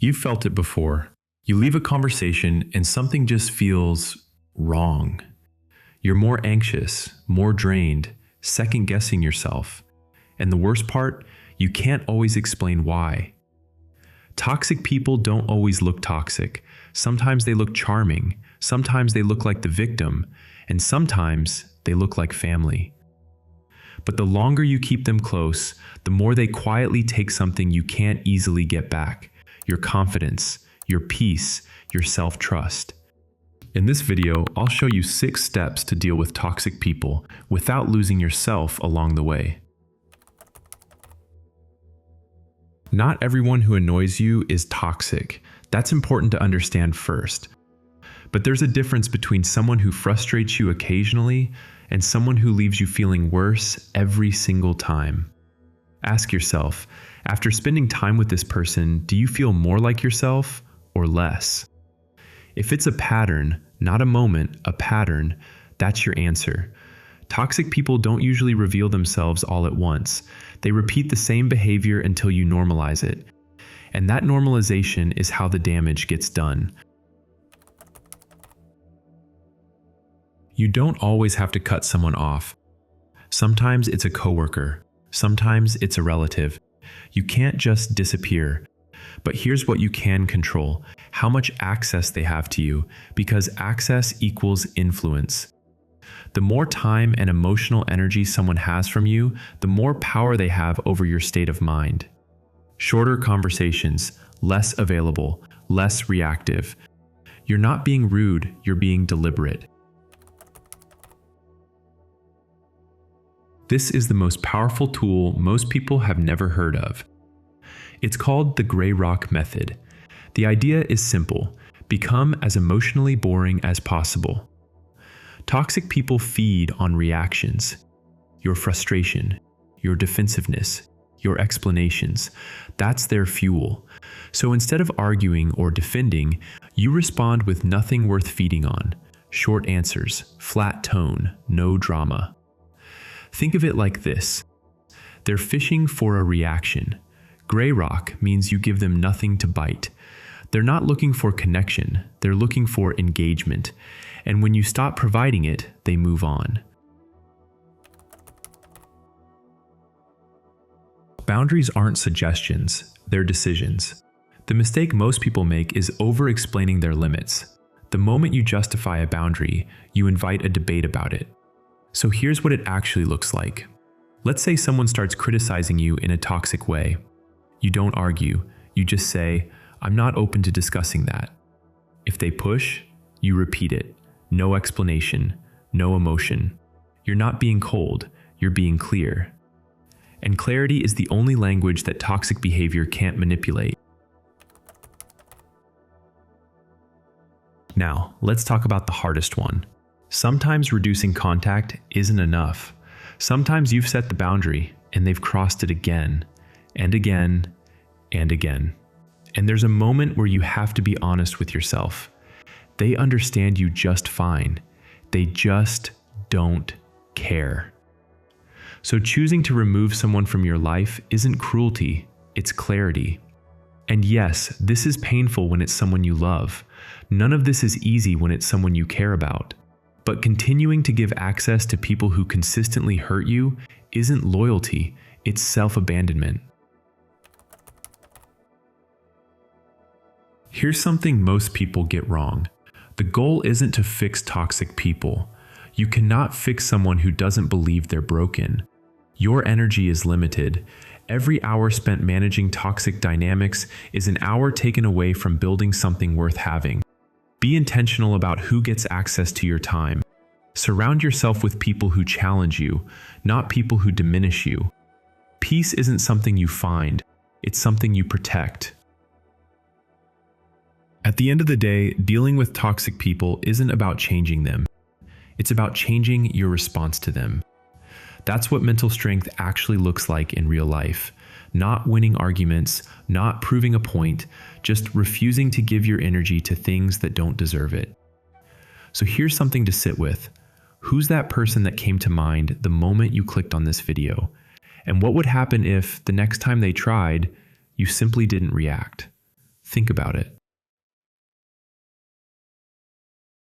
You've felt it before. You leave a conversation and something just feels wrong. You're more anxious, more drained, second guessing yourself. And the worst part, you can't always explain why. Toxic people don't always look toxic. Sometimes they look charming, sometimes they look like the victim, and sometimes they look like family. But the longer you keep them close, the more they quietly take something you can't easily get back: your confidence, your peace, your self-trust. In this video, I'll show you 6 steps to deal with toxic people without losing yourself along the way. Not everyone who annoys you is toxic. That's important to understand first. But there's a difference between someone who frustrates you occasionally and someone who leaves you feeling worse every single time. Ask yourself, after spending time with this person, do you feel more like yourself or less? If it's a pattern, not a moment, a pattern, that's your answer. Toxic people don't usually reveal themselves all at once. They repeat the same behavior until you normalize it. And that normalization is how the damage gets done. You don't always have to cut someone off. Sometimes it's a coworker. Sometimes it's a relative. You can't just disappear. But here's what you can control: how much access they have to you, because access equals influence. The more time and emotional energy someone has from you, the more power they have over your state of mind. Shorter conversations, less available, less reactive. You're not being rude, you're being deliberate. This is the most powerful tool most people have never heard of. It's called the Grey Rock Method. The idea is simple: become as emotionally boring as possible. Toxic people feed on reactions: your frustration, your defensiveness, your explanations. That's their fuel. So instead of arguing or defending, you respond with nothing worth feeding on: short answers, flat tone, no drama. Think of it like this: they're fishing for a reaction. Grey rock means you give them nothing to bite. They're not looking for connection, they're looking for engagement. And when you stop providing it, they move on. Boundaries aren't suggestions, they're decisions. The mistake most people make is over-explaining their limits. The moment you justify a boundary, you invite a debate about it. So here's what it actually looks like. Let's say someone starts criticizing you in a toxic way. You don't argue, you just say, "I'm not open to discussing that." If they push, you repeat it. No explanation, no emotion. You're not being cold, you're being clear. And clarity is the only language that toxic behavior can't manipulate. Now, let's talk about the hardest one. Sometimes reducing contact isn't enough. Sometimes you've set the boundary and they've crossed it again and again and again. And there's a moment where you have to be honest with yourself. They understand you just fine. They just don't care. So choosing to remove someone from your life isn't cruelty, it's clarity. And yes, this is painful when it's someone you love. None of this is easy when it's someone you care about. But continuing to give access to people who consistently hurt you isn't loyalty, it's self-abandonment. Here's something most people get wrong. The goal isn't to fix toxic people. You cannot fix someone who doesn't believe they're broken. Your energy is limited. Every hour spent managing toxic dynamics is an hour taken away from building something worth having. Be intentional about who gets access to your time. Surround yourself with people who challenge you, not people who diminish you. Peace isn't something you find, it's something you protect. At the end of the day, dealing with toxic people isn't about changing them. It's about changing your response to them. That's what mental strength actually looks like in real life. Not winning arguments, not proving a point, just refusing to give your energy to things that don't deserve it. So here's something to sit with. Who's that person that came to mind the moment you clicked on this video? And what would happen if, the next time they tried, you simply didn't react? Think about it.